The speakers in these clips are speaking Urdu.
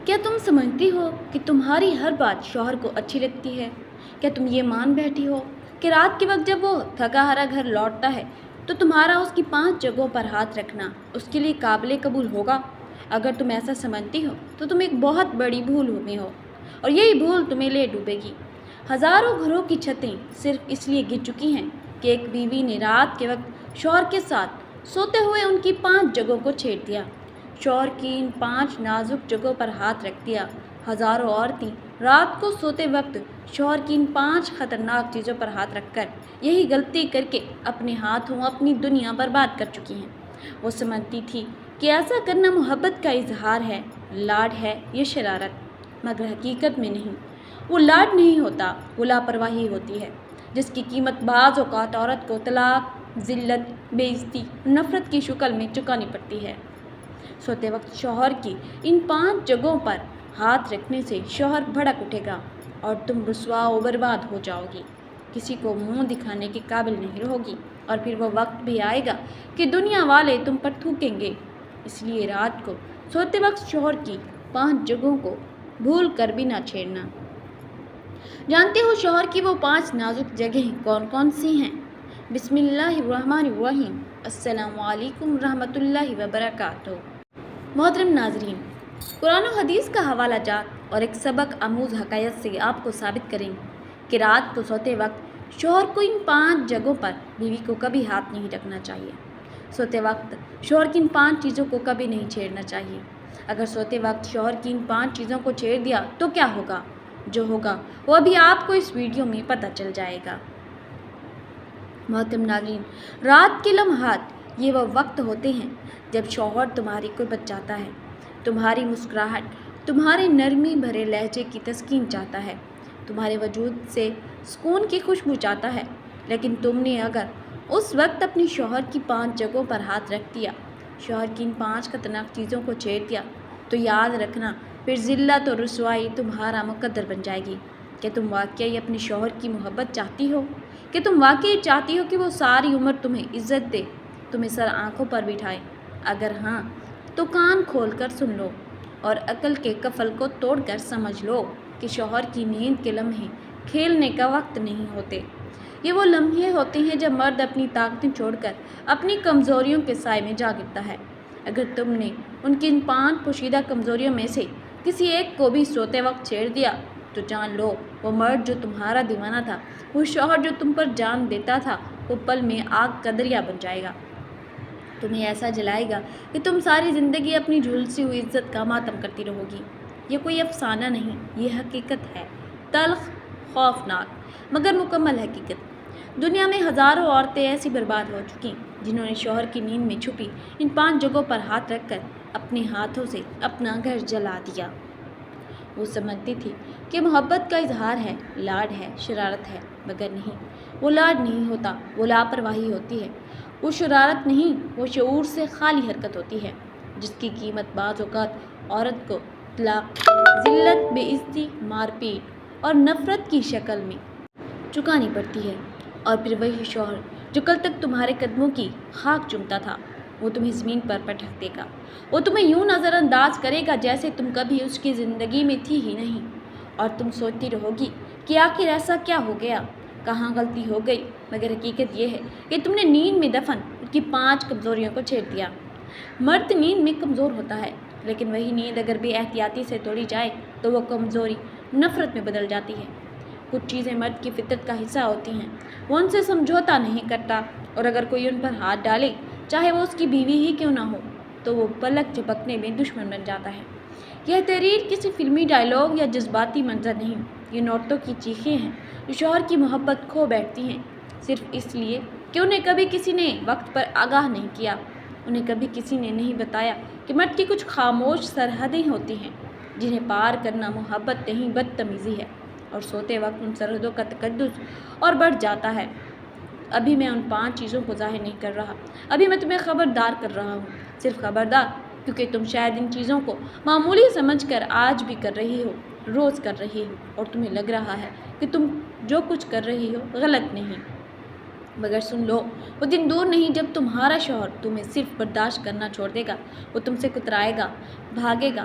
کیا تم سمجھتی ہو کہ تمہاری ہر بات شوہر کو اچھی لگتی ہے؟ کیا تم یہ مان بیٹھی ہو کہ رات کے وقت جب وہ تھکا ہارا گھر لوٹتا ہے تو تمہارا اس کی 5 جگہوں پر ہاتھ رکھنا اس کے لیے قابل قبول ہوگا؟ اگر تم ایسا سمجھتی ہو تو تم ایک بہت بڑی بھول میں ہو، اور یہی بھول تمہیں لے ڈوبے گی۔ ہزاروں گھروں کی چھتیں صرف اس لیے گر چکی ہیں کہ ایک بیوی نے رات کے وقت شوہر کے ساتھ سوتے ہوئے ان کی 5 جگہوں کو چھیڑ دیا، شوہر کی ان 5 نازک جگہوں پر ہاتھ رکھ دیا۔ ہزاروں عورتیں رات کو سوتے وقت شوہر کی ان 5 خطرناک چیزوں پر ہاتھ رکھ کر یہی غلطی کر کے اپنے ہاتھوں اپنی دنیا برباد کر چکی ہیں۔ وہ سمجھتی تھی کہ ایسا کرنا محبت کا اظہار ہے، لاڈ ہے یا شرارت، مگر حقیقت میں نہیں۔ وہ لاڈ نہیں ہوتا، وہ لاپرواہی ہوتی ہے، جس کی قیمت بعض اوقات عورت کو طلاق، ذلت، بے عزتی، نفرت کی شکل میں چکانی پڑتی ہے۔ سوتے وقت شوہر کی ان 5 جگہوں پر ہاتھ رکھنے سے شوہر بھڑک اٹھے گا اور تم رسوا و برباد ہو جاؤ گی، کسی کو منہ دکھانے کے قابل نہیں رہو گی، اور پھر وہ وقت بھی آئے گا کہ دنیا والے تم پر تھوکیں گے۔ اس لیے رات کو سوتے وقت شوہر کی 5 جگہوں کو بھول کر بھی نہ چھیڑنا۔ جانتے ہو شوہر کی وہ 5 نازک جگہیں کون کون سی ہیں؟ بسم اللہ الرحمن الرحیم۔ السلام علیکم ورحمۃ اللہ وبرکاتہ۔ محترم ناظرین، قرآن و حدیث کا حوالہ جات اور ایک سبق آموز حکایت سے آپ کو ثابت کریں کہ رات کو سوتے وقت شوہر کو ان 5 جگہوں پر بیوی کو کبھی ہاتھ نہیں رکھنا چاہیے۔ سوتے وقت شوہر کی ان 5 چیزوں کو کبھی نہیں چھیڑنا چاہیے۔ اگر سوتے وقت شوہر کی ان 5 چیزوں کو چھیڑ دیا تو کیا ہوگا؟ جو ہوگا وہ ابھی آپ کو اس ویڈیو میں پتہ چل جائے گا۔ محترم ناظرین، رات کے لمحات یہ وہ وقت ہوتے ہیں جب شوہر تمہاری قربت چاہتا ہے، تمہاری مسکراہٹ، تمہارے نرمی بھرے لہجے کی تسکین چاہتا ہے، تمہارے وجود سے سکون کی خوشبو چاہتا ہے۔ لیکن تم نے اگر اس وقت اپنی شوہر کی 5 جگہوں پر ہاتھ رکھ دیا، شوہر کی ان 5 خطرناک چیزوں کو چھیڑ دیا، تو یاد رکھنا پھر ذلت اور رسوائی تمہارا مقدر بن جائے گی۔ کہ تم واقعی اپنے شوہر کی محبت چاہتی ہو؟ کہ تم واقعی چاہتی ہو کہ وہ ساری عمر تمہیں عزت دے، تمہیں سر آنکھوں پر بٹھائے؟ اگر ہاں تو کان کھول کر سن لو اور عقل کے قفل کو توڑ کر سمجھ لو کہ شوہر کی نیند کے لمحے کھیلنے کا وقت نہیں ہوتے۔ یہ وہ لمحے ہوتے ہیں جب مرد اپنی طاقتیں چھوڑ کر اپنی کمزوریوں کے سائے میں جا گرتا ہے۔ اگر تم نے ان کی ان 5 پوشیدہ کمزوریوں میں سے کسی ایک کو بھی سوتے وقت چھیڑ دیا تو جان لو وہ مرد جو تمہارا دیوانہ تھا، وہ شوہر جو تم پر جان دیتا تھا، وہ پل میں آگ کا دریا بن جائے گا، تمہیں ایسا جلائے گا کہ تم ساری زندگی اپنی جھلسی ہوئی عزت کا ماتم کرتی رہو گی۔ یہ کوئی افسانہ نہیں، یہ حقیقت ہے، تلخ، خوفناک مگر مکمل حقیقت۔ دنیا میں ہزاروں عورتیں ایسی برباد ہو چکیں جنہوں نے شوہر کی نیند میں چھپی ان 5 جگہوں پر ہاتھ رکھ کر اپنے ہاتھوں سے اپنا گھر جلا دیا۔ وہ سمجھتی تھی کہ محبت کا اظہار ہے، لاڈ ہے، شرارت ہے، مگر نہیں، وہ لاڈ نہیں ہوتا، وہ لاپرواہی ہوتی ہے، وہ شرارت نہیں، وہ شعور سے خالی حرکت ہوتی ہے، جس کی قیمت بعض اوقات عورت کو طلاق، ذلت، بے عزتی، مار پیٹ اور نفرت کی شکل میں چکانی پڑتی ہے۔ اور پھر وہی شوہر جو کل تک تمہارے قدموں کی خاک چومتا تھا، وہ تمہیں زمین پر پٹک دے گا۔ وہ تمہیں یوں نظر انداز کرے گا جیسے تم کبھی اس کی زندگی میں تھی ہی نہیں، اور تم سوچتی رہو گی کہ آخر ایسا کیا ہو گیا، کہاں غلطی ہو گئی، مگر حقیقت یہ ہے کہ تم نے نیند میں دفن ان کی 5 کمزوریوں کو چھیڑ دیا۔ مرد نیند میں کمزور ہوتا ہے، لیکن وہی نیند اگر بے احتیاطی سے توڑی جائے تو وہ کمزوری نفرت میں بدل جاتی ہے۔ کچھ چیزیں مرد کی فطرت کا حصہ ہوتی ہیں، وہ ان سے سمجھوتا نہیں کرتا، اور اگر کوئی ان پر ہاتھ ڈالے، چاہے وہ اس کی بیوی ہی کیوں نہ ہو، تو وہ پلک جھپکنے میں دشمن بن جاتا ہے۔ یہ تحریر کسی فلمی ڈائیلاگ یا جذباتی منظر نہیں، یہ عورتوں کی چیخیں ہیں جو شوہر کی محبت کھو بیٹھتی ہیں، صرف اس لیے کہ انہیں کبھی کسی نے وقت پر آگاہ نہیں کیا، انہیں کبھی کسی نے نہیں بتایا کہ مرد کی کچھ خاموش سرحدیں ہوتی ہیں جنہیں پار کرنا محبت نہیں بدتمیزی ہے، اور سوتے وقت ان سرحدوں کا تقدس اور بڑھ جاتا ہے۔ ابھی میں ان 5 چیزوں کو ظاہر نہیں کر رہا، ابھی میں تمہیں خبردار کر رہا ہوں، صرف خبردار، کیونکہ تم شاید ان چیزوں کو معمولی سمجھ کر آج بھی کر رہی ہو، روز کر رہی ہو، اور تمہیں لگ رہا ہے کہ تم جو کچھ کر رہی ہو غلط نہیں، مگر سن لو، وہ دن دور نہیں جب تمہارا شوہر تمہیں صرف برداشت کرنا چھوڑ دے گا، وہ تم سے کترائے گا، بھاگے گا،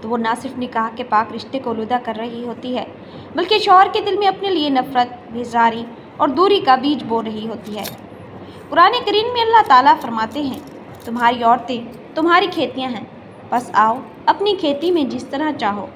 تو وہ نہ صرف نکاح کے پاک رشتے کو آلودہ کر رہی ہوتی ہے بلکہ شوہر کے دل میں اپنے لیے نفرت، بیزاری اور دوری کا بیج بو رہی ہوتی ہے۔ قرآن کریم میں اللہ تعالیٰ فرماتے ہیں، تمہاری عورتیں تمہاری کھیتیاں ہیں، بس آؤ اپنی کھیتی میں جس طرح چاہو۔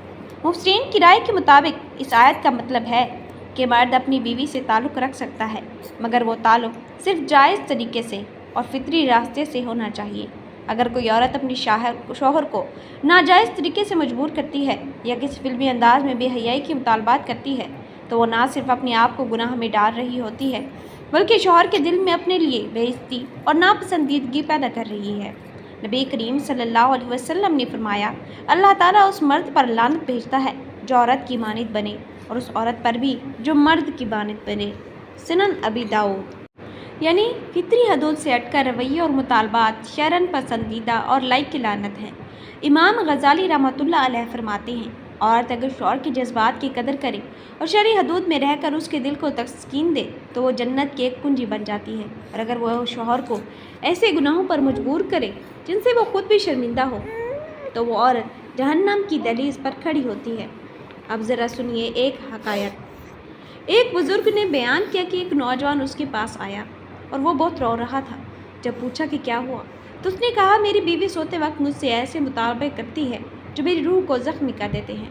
مفسرین کی رائے کے مطابق اس آیت کا مطلب ہے کہ مرد اپنی بیوی سے تعلق رکھ سکتا ہے، مگر وہ تعلق صرف جائز طریقے سے اور فطری راستے سے ہونا چاہیے۔ اگر کوئی عورت اپنی شوہر کو ناجائز طریقے سے مجبور کرتی ہے یا کسی فلمی انداز میں بے حیائی کے مطالبات کرتی ہے تو وہ نہ صرف اپنے آپ کو گناہ میں ڈال رہی ہوتی ہے بلکہ شوہر کے دل میں اپنے لیے بے عزتی اور ناپسندیدگی پیدا کر رہی ہے۔ نبی کریم صلی اللہ علیہ وسلم نے فرمایا، اللہ تعالیٰ اس مرد پر لعنت بھیجتا ہے جو عورت کی مانند بنے، اور اس عورت پر بھی جو مرد کی مانند بنے۔ سنن ابی داؤد۔ یعنی فطری حدود سے ہٹ کر رویے اور مطالبات شرعاً پسندیدہ اور لائق لعنت ہیں۔ امام غزالی رحمۃ اللہ علیہ فرماتے ہیں، عورت اگر شوہر کے جذبات کی قدر کرے اور شرعی حدود میں رہ کر اس کے دل کو تسکین دے تو وہ جنت کی ایک کنجی بن جاتی ہے، اور اگر وہ شوہر کو ایسے گناہوں پر مجبور کرے جن سے وہ خود بھی شرمندہ ہو تو وہ عورت جہنم کی دہلیز پر کھڑی ہوتی ہے۔ اب ذرا سنیے ایک حکایت۔ ایک بزرگ نے بیان کیا کہ ایک نوجوان اس کے پاس آیا اور وہ بہت رو رہا تھا۔ جب پوچھا کہ کیا ہوا تو اس نے کہا، میری بیوی سوتے وقت مجھ سے ایسے مطالبے کرتی ہے جو میری روح کو زخمی کر دیتے ہیں۔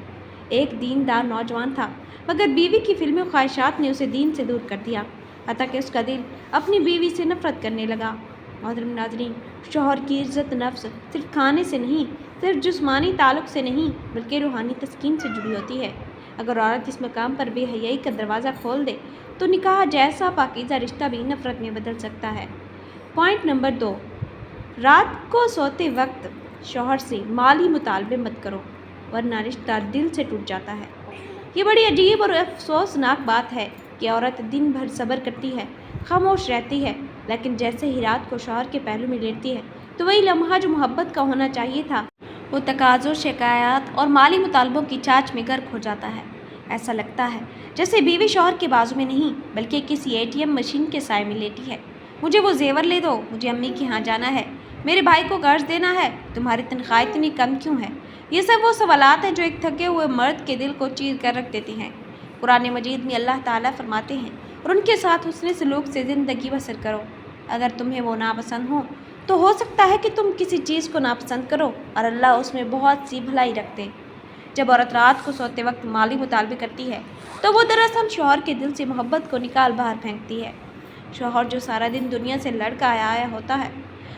ایک دیندار نوجوان تھا مگر بیوی کی فلمی خواہشات نے اسے دین سے دور کر دیا، حتیٰ کہ اس کا دل اپنی بیوی سے نفرت کرنے لگا۔ محترم ناظرین، شوہر کی عزت نفس صرف کھانے سے نہیں، صرف جسمانی تعلق سے نہیں بلکہ روحانی تسکین سے جڑی ہوتی ہے۔ اگر عورت اس مقام پر بے حیائی کا دروازہ کھول دے تو نکاح جیسا پاکیزہ رشتہ بھی نفرت میں بدل سکتا ہے۔ پوائنٹ نمبر 2، رات کو سوتے وقت شوہر سے مالی مطالبے مت کرو ورنہ رشتہ دل سے ٹوٹ جاتا ہے۔ یہ بڑی عجیب اور افسوسناک بات ہے کہ عورت دن بھر صبر کرتی ہے، خاموش رہتی ہے، لیکن جیسے ہی رات کو شوہر کے پہلو میں لیٹتی ہے تو وہی لمحہ جو محبت کا ہونا چاہیے تھا وہ تقاضوں، شکایات اور مالی مطالبوں کی چاچ میں غرق ہو جاتا ہے۔ ایسا لگتا ہے جیسے بیوی شوہر کے بازو میں نہیں بلکہ کسی ATM مشین کے سائے میں لیٹی ہے۔ مجھے وہ زیور لے دو، مجھے امی کے ہاں جانا ہے، میرے بھائی کو قرض دینا ہے، تمہاری تنخواہ اتنی کم کیوں ہے؟ یہ سب وہ سوالات ہیں جو ایک تھکے ہوئے مرد کے دل کو چیر کر رکھ دیتی ہیں۔ قرآن مجید میں اللہ تعالیٰ فرماتے ہیں، اور ان کے ساتھ حسن سلوک سے زندگی بسر کرو۔ اگر تمہیں وہ ناپسند ہو تو ہو سکتا ہے کہ تم کسی چیز کو ناپسند کرو اور اللہ اس میں بہت سی بھلائی رکھ دے۔ جب عورت رات کو سوتے وقت مالی مطالبے کرتی ہے تو وہ دراصل شوہر کے دل سے محبت کو نکال باہر پھینکتی ہے۔ شوہر جو سارا دن دنیا سے لڑ کر آیا ہوتا ہے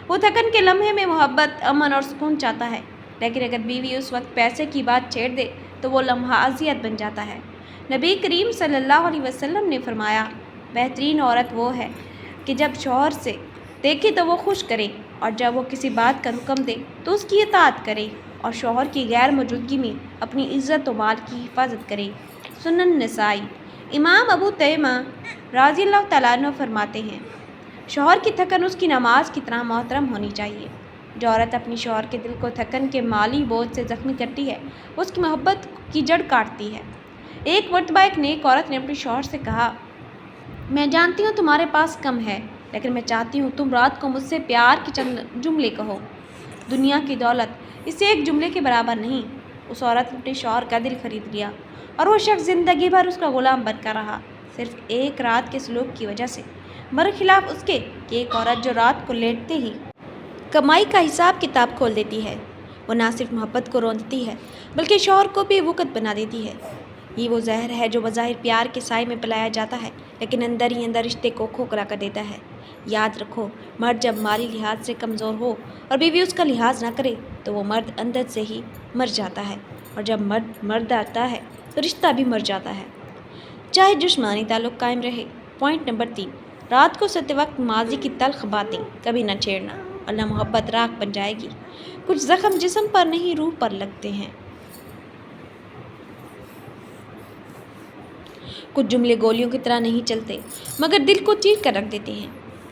وہ تھکن کے لمحے میں محبت، امن اور سکون چاہتا ہے، لیکن اگر بیوی اس وقت پیسے کی بات چھیڑ دے تو وہ لمحہ اذیت بن جاتا ہے۔ نبی کریم صلی اللہ علیہ وسلم نے فرمایا، بہترین عورت وہ ہے کہ جب شوہر سے دیکھے تو وہ خوش کرے اور جب وہ کسی بات کا حکم دے تو اس کی اطاعت کرے اور شوہر کی غیر موجودگی میں اپنی عزت و مال کی حفاظت کرے۔ سنن نسائی۔ امام ابو تیمہ رضی اللہ تعالیٰ عنہ فرماتے ہیں، شوہر کی تھکن اس کی نماز کی طرح محترم ہونی چاہیے۔ جو عورت اپنی شوہر کے دل کو تھکن کے مالی بوجھ سے زخمی کرتی ہے وہ اس کی محبت کی جڑ کاٹتی ہے۔ ایک مرتبہ ایک نیک عورت نے اپنے شوہر سے کہا، میں جانتی ہوں تمہارے پاس کم ہے لیکن میں چاہتی ہوں تم رات کو مجھ سے پیار کے چند جملے کہو۔ دنیا کی دولت اس سے ایک جملے کے برابر نہیں۔ اس عورت نے اپنے شوہر کا دل خرید لیا اور وہ شخص زندگی بھر اس کا غلام بن کر رہا، صرف ایک رات کے سلوک کی وجہ سے، برخلاف اس کے کہ ایک عورت جو رات کو لیٹتے ہی کمائی کا حساب کتاب کھول دیتی ہے، وہ نہ صرف محبت کو روندتی ہے بلکہ شوہر کو بھی وقت بنا دیتی ہے۔ یہ وہ زہر ہے جو بظاہر پیار کے سائے میں پلایا جاتا ہے لیکن اندر ہی اندر رشتے کو کھوکھلا کر دیتا ہے۔ یاد رکھو، مرد جب مالی لحاظ سے کمزور ہو اور بیوی اس کا لحاظ نہ کرے تو وہ مرد اندر سے ہی مر جاتا ہے، اور جب مرد آتا ہے تو رشتہ بھی مر جاتا ہے، چاہے جسمانی تعلق قائم رہے۔ پوائنٹ نمبر 3، رات کو سوتے وقت ماضی کی تلخ باتیں کبھی نہ چھیڑنا ورنہ محبت راکھ بن جائے گی۔ کچھ زخم جسم پر نہیں روح پر لگتے ہیں۔ کچھ جملے گولیوں کی طرح نہیں چلتے مگر دل کو چیر کر رکھ دیتے ہیں۔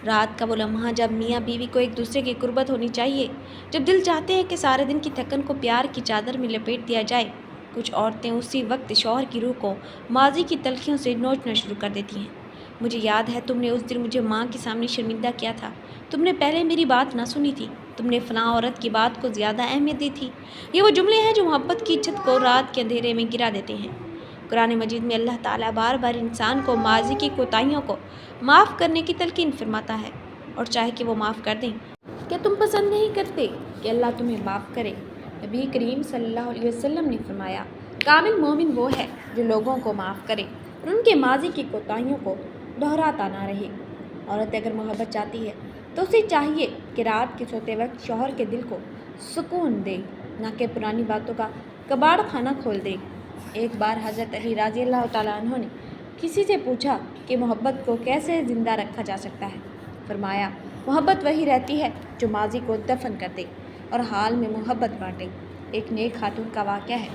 رات کا وہ لمحہ جب میاں بیوی کو ایک دوسرے کی قربت ہونی چاہیے، جب دل چاہتے ہیں کہ سارے دن کی تھکن کو پیار کی چادر میں لپیٹ دیا جائے، کچھ عورتیں اسی وقت شوہر کی روح کو ماضی کی تلخیوں سے نوچنا شروع کر دیتی ہیں۔ مجھے یاد ہے تم نے اس دن مجھے ماں کے سامنے شرمندہ کیا تھا، تم نے پہلے میری بات نہ سنی تھی، تم نے فلاں عورت کی بات کو زیادہ اہمیت دی تھی۔ یہ وہ جملے ہیں جو محبت کی چھت کو رات کے اندھیرے میں گرا دیتے ہیں۔ قرآن مجید میں اللہ تعالیٰ بار بار انسان کو ماضی کی کوتاہیوں کو معاف کرنے کی تلقین فرماتا ہے اور چاہے کہ وہ معاف کر دیں۔ کیا تم پسند نہیں کرتے کہ اللہ تمہیں معاف کرے؟ نبی کریم صلی اللہ علیہ وسلم نے فرمایا، کامل مومن وہ ہے جو لوگوں کو معاف کرے اور ان کے ماضی کی کوتاہیوں کو دہراتا نہ رہے۔ عورت اگر محبت چاہتی ہے تو اسے چاہیے کہ رات کے سوتے وقت شوہر کے دل کو سکون دے، نہ کہ پرانی باتوں کا کباڑ خانہ کھول دے۔ ایک بار حضرت علی رضی اللہ تعالیٰ عنہ نے کسی سے پوچھا کہ محبت کو کیسے زندہ رکھا جا سکتا ہے۔ فرمایا، محبت وہی رہتی ہے جو ماضی کو دفن کر دے اور حال میں محبت بانٹے۔ ایک نیک خاتون کا واقعہ ہے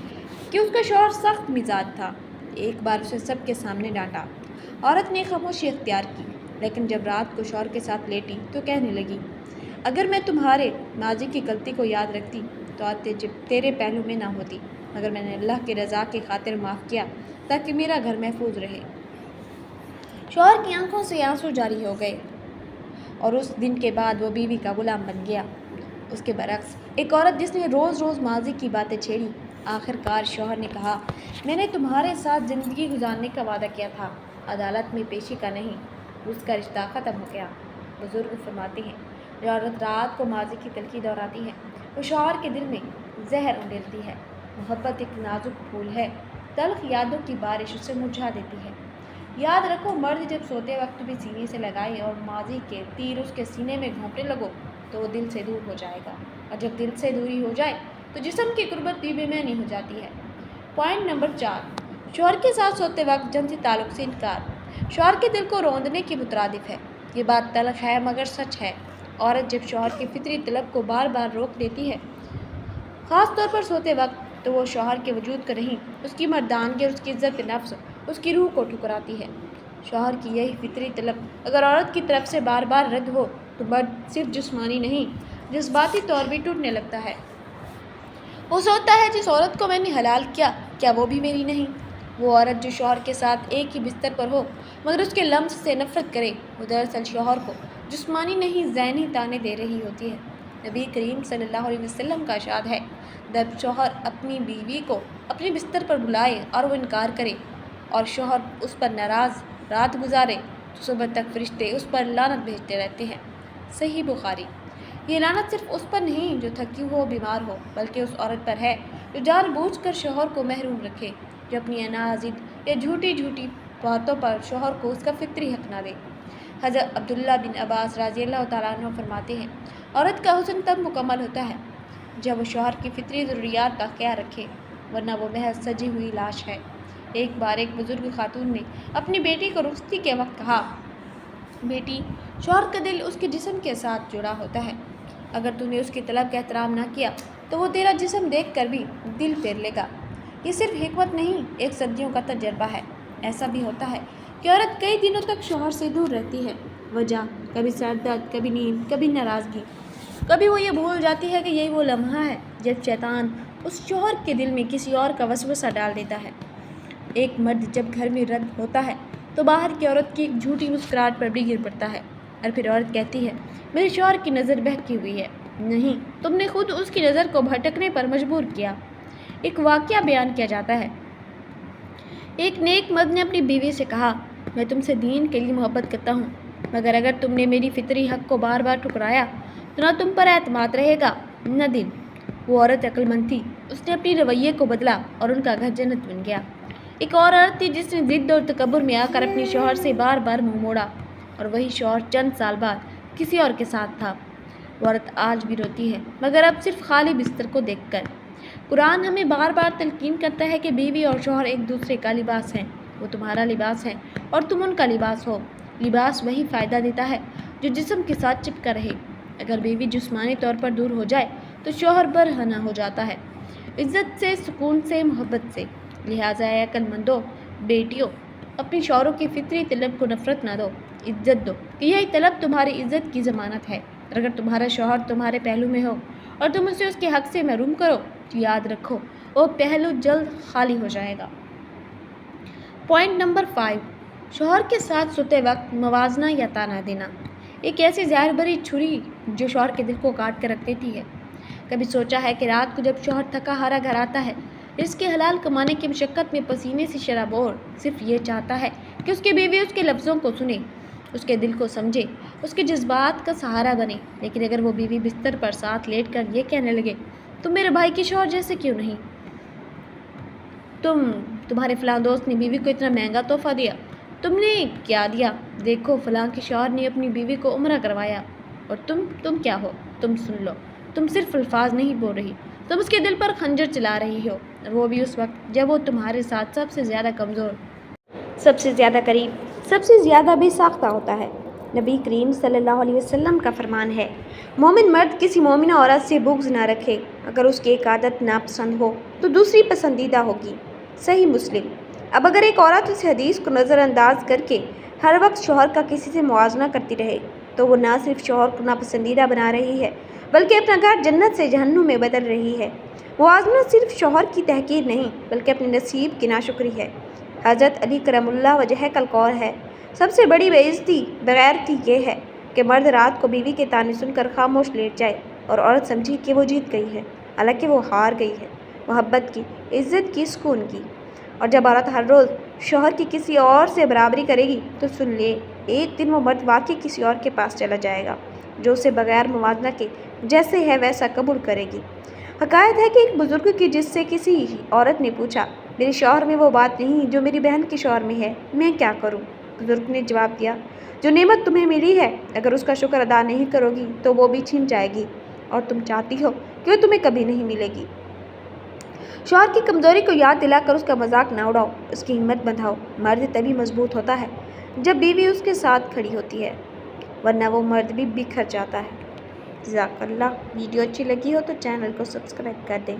کہ اس کا شوہر سخت مزاج تھا۔ ایک بار اسے سب کے سامنے ڈانٹا۔ عورت نے خاموشی اختیار کی، لیکن جب رات کو شوہر کے ساتھ لیٹی تو کہنے لگی، اگر میں تمہارے ماضی کی غلطی کو یاد رکھتی تو آج تیرے پہلو میں نہ ہوتی، مگر میں نے اللہ کی رضا کی خاطر معاف کیا تاکہ میرا گھر محفوظ رہے۔ شوہر کی آنکھوں سے آنسو جاری ہو گئے اور اس دن کے بعد وہ بیوی کا غلام بن گیا۔ اس کے برعکس ایک عورت جس نے روز روز ماضی کی باتیں چھیڑی، آخر کار شوہر نے کہا، میں نے تمہارے ساتھ زندگی گزارنے کا وعدہ کیا تھا، عدالت میں پیشی کا نہیں۔ اس کا رشتہ ختم ہو گیا۔ بزرگ فرماتے ہیں، جو عورت رات کو ماضی کی تلخی دہراتی ہے وہ شوہر کے دل میں زہر انڈیلتی ہے۔ محبت ایک نازک پھول ہے، تلخ یادوں کی بارش اسے مرجھا دیتی ہے۔ یاد رکھو، مرد جب سوتے وقت بھی سینے سے لگائے اور ماضی کے تیر اس کے سینے میں گھونپنے لگو تو وہ دل سے دور ہو جائے گا، اور جب دل سے دوری ہو جائے تو جسم کی قربت بھی بے معنی ہو جاتی ہے۔ پوائنٹ نمبر 4، شوہر کے ساتھ سوتے وقت جنسی تعلق سے انکار۔ شوہر کے دل کو روندنے کی مترادف ہے۔ یہ بات تلخ ہے مگر سچ ہے۔ عورت جب شوہر کی فطری طلب کو بار بار روک دیتی ہے، خاص طور پر سوتے وقت، تو وہ شوہر کے وجود کو نہیں، اس کی مردانگی اور اس کی عزت نفس، اس کی روح کو ٹھکراتی ہے۔ شوہر کی یہی فطری طلب اگر عورت کی طرف سے بار بار رد ہو تو مرد صرف جسمانی نہیں، جذباتی طور بھی ٹوٹنے لگتا ہے۔ وہ سوچتا ہے، جس عورت کو میں نے حلال کیا، کیا وہ بھی میری نہیں؟ وہ عورت جو شوہر کے ساتھ ایک ہی بستر پر ہو مگر اس کے لمس سے نفرت کرے، وہ دراصل شوہر کو جسمانی نہیں ذہنی تانے دے رہی ہوتی ہے۔ نبی کریم صلی اللہ علیہ وسلم کا ارشاد ہے، جب شوہر اپنی بیوی کو اپنے بستر پر بلائے اور وہ انکار کرے اور شوہر اس پر ناراض رات گزارے تو صبح تک فرشتے اس پر لعنت بھیجتے رہتے ہیں۔ صحیح بخاری۔ یہ لعنت صرف اس پر نہیں جو تھکی ہو، بیمار ہو، بلکہ اس عورت پر ہے جو جان بوجھ کر شوہر کو محروم رکھے، جو اپنی ضد یا جھوٹی باتوں پر شوہر کو اس کا فطری حق نہ دے۔ حضرت عبداللہ بن عباس رضی اللہ تعالیٰ عنہ فرماتے ہیں، عورت کا حسن تب مکمل ہوتا ہے جب وہ شوہر کی فطری ضروریات کا خیال رکھے، ورنہ وہ محض سجی ہوئی لاش ہے۔ ایک بار ایک بزرگ خاتون نے اپنی بیٹی کو رخصتی کے وقت کہا، بیٹی، شوہر کا دل اس کے جسم کے ساتھ جڑا ہوتا ہے، اگر تم نے اس کی طلب کا احترام نہ کیا تو وہ تیرا جسم دیکھ کر بھی دل پھیر لے گا۔ یہ صرف حکمت نہیں، ایک صدیوں کا تجربہ ہے۔ ایسا بھی ہوتا ہے کہ عورت کئی دنوں تک شوہر سے دور رہتی ہے، وجہ کبھی سر درد، کبھی نیند، کبھی ناراضگی، کبھی وہ یہ بھول جاتی ہے کہ یہی وہ لمحہ ہے جب شیطان اس شوہر کے دل میں کسی اور کا وسوسہ ڈال دیتا ہے۔ ایک مرد جب گھر میں رد ہوتا ہے تو باہر کی عورت کی ایک جھوٹی مسکراہٹ پر بھی گر پڑتا ہے، اور پھر عورت کہتی ہے، میرے شوہر کی نظر بہکی ہوئی ہے۔ نہیں، تم نے خود اس کی نظر کو بھٹکنے پر مجبور کیا۔ ایک واقعہ بیان کیا جاتا ہے، ایک نیک مرد نے اپنی بیوی سے کہا، میں تم سے دین کے لیے محبت کرتا ہوں، مگر اگر تم نے میری فطری حق کو بار بار ٹھکرایا تو نہ تم پر اعتماد رہے گا نہ دل۔ وہ عورت عقل مند تھی، اس نے اپنی رویے کو بدلا اور ان کا گھر جنت بن گیا۔ ایک اور عورت تھی جس نے ضد اور تکبر میں آ کر اپنے شوہر سے بار بار منہ موڑا، اور وہی شوہر چند سال بعد کسی اور کے ساتھ تھا۔ وہ عورت آج بھی روتی ہے، مگر اب صرف خالی بستر کو دیکھ کر۔ قرآن ہمیں بار بار تلقین کرتا ہے کہ بیوی اور شوہر ایک دوسرے کا لباس ہیں، وہ تمہارا لباس ہے اور تم ان کا لباس ہو۔ لباس وہی فائدہ دیتا ہے جو جسم کے ساتھ چپکا رہے۔ اگر بیوی جسمانی طور پر دور ہو جائے تو شوہر برہنہ ہو جاتا ہے، عزت سے، سکون سے، محبت سے۔ لہٰذا اے عقل مندو، بیٹیوں، اپنی شوہروں کی فطری طلب کو نفرت نہ دو، عزت دو، کہ یہی طلب تمہاری عزت کی ضمانت ہے۔ اگر تمہارا شوہر تمہارے پہلو میں ہو اور تم اسے اس کے حق سے محروم کرو تو یاد رکھو، وہ پہلو جلد خالی ہو جائے گا۔ پوائنٹ نمبر 5، شوہر کے ساتھ سوتے وقت موازنہ یا تانا دینا۔ ایک ایسی زہر بھری چھری جو شوہر کے دل کو کاٹ کر رکھ دیتی ہے؟ کبھی سوچا ہے کہ رات کو جب شوہر تھکا ہارا گھر آتا ہے، اس کے حلال کمانے کی مشقت میں پسینے سے شرابور صرف یہ چاہتا ہے کہ اس کی بیوی اس کے لفظوں کو سنے، اس کے دل کو سمجھے، اس کے جذبات کا سہارا بنے، لیکن اگر وہ بیوی بستر پر ساتھ لیٹ کر یہ کہنے لگے تم میرے بھائی کے شوہر جیسے کیوں نہیں، تمہارے فلاں دوست نے بیوی کو اتنا مہنگا تحفہ دیا، تم نے کیا دیا، دیکھو فلاں کے شوہر نے اپنی بیوی کو عمرہ کروایا، اور تم کیا ہو، تم سن لو، تم صرف الفاظ نہیں بول رہی، تم اس کے دل پر خنجر چلا رہی ہو، اور وہ بھی اس وقت جب وہ تمہارے ساتھ سب سے زیادہ کمزور، سب سے زیادہ قریب، سب سے زیادہ بے ساختہ ہوتا ہے۔ نبی کریم صلی اللہ علیہ وسلم کا فرمان ہے، مومن مرد کسی مومنہ عورت سے بغض نہ رکھے، اگر اس کی ایک عادت ناپسند ہو تو دوسری پسندیدہ ہوگی۔ صحیح مسلم۔ اب اگر ایک عورت اس حدیث کو نظر انداز کر کے ہر وقت شوہر کا کسی سے موازنہ کرتی رہے تو وہ نہ صرف شوہر کو ناپسندیدہ بنا رہی ہے بلکہ اپنا گھر جنت سے جہنم میں بدل رہی ہے۔ موازنہ صرف شوہر کی تحقیر نہیں بلکہ اپنے نصیب کی ناشکری ہے۔ حضرت علی کرم اللہ وجہہ کا قول ہے، سب سے بڑی بے عزتی بغیرتی یہ ہے کہ مرد رات کو بیوی کے طعنے سن کر خاموش لیٹ جائے اور عورت سمجھے کہ وہ جیت گئی ہے، حالانکہ وہ ہار گئی ہے، محبت کی، عزت کی، سکون کی۔ اور جب عورت ہر روز شوہر کی کسی اور سے برابری کرے گی تو سن لے، ایک دن وہ مرد واقعی کسی اور کے پاس چلا جائے گا جو اسے بغیر موازنہ کے جیسے ہے ویسا قبول کرے گی۔ حکایت ہے کہ ایک بزرگ کی جس سے کسی عورت نے پوچھا، میرے شوہر میں وہ بات نہیں جو میری بہن کے شوہر میں ہے، میں کیا کروں؟ بزرگ نے جواب دیا، جو نعمت تمہیں ملی ہے اگر اس کا شکر ادا نہیں کرو گی تو وہ بھی چھن جائے گی، اور تم چاہتی ہو کہ وہ تمہیں کبھی نہیں ملے گی۔ شوہر کی کمزوری کو یاد دلا کر اس کا مذاق نہ اڑاؤ، اس کی ہمت بندھاؤ۔ مرد تبھی مضبوط ہوتا ہے جب بیوی اس کے ساتھ کھڑی ہوتی ہے، ورنہ وہ مرد بھی بکھر جاتا ہے۔ جزاک اللہ۔ ویڈیو اچھی لگی ہو تو چینل کو سبسکرائب کر دیں۔